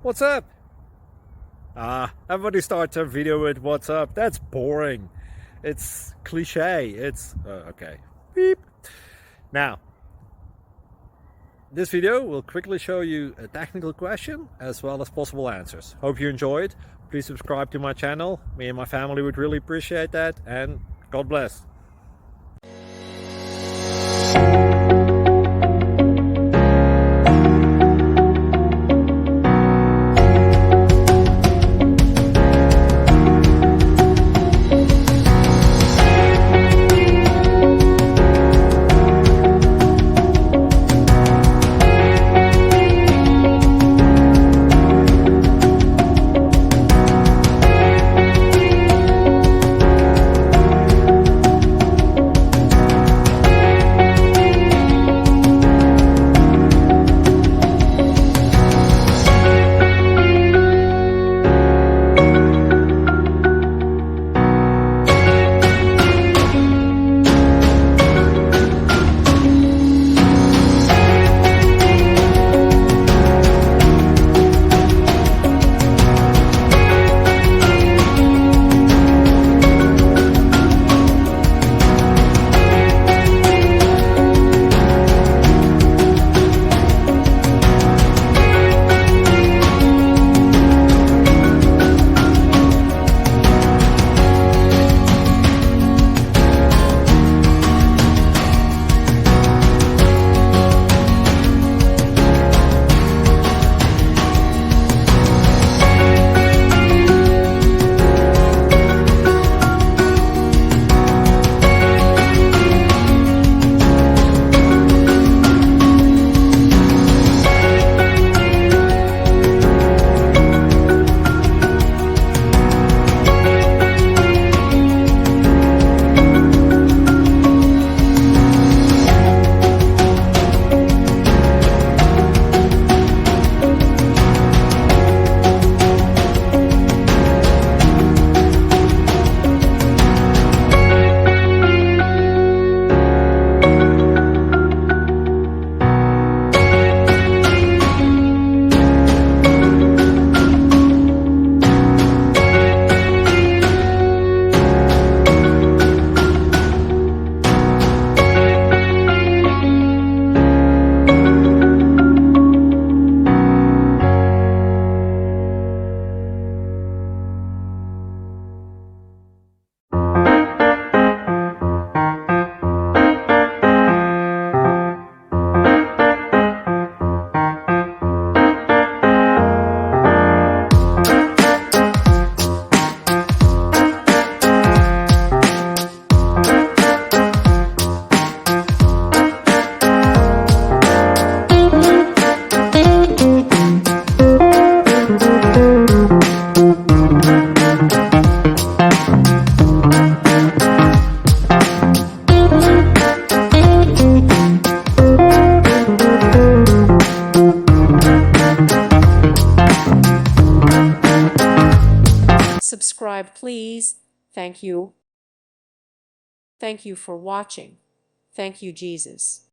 What's up? Everybody starts a video with what's up. That's boring. It's cliche. It's okay. Beep. Now, this video will quickly show you a technical question as well as possible answers. Hope you enjoyed. Please subscribe to my channel. Me and my family would really appreciate that, and God bless. Subscribe, please. Thank you. Thank you for watching. Thank you, Jesus.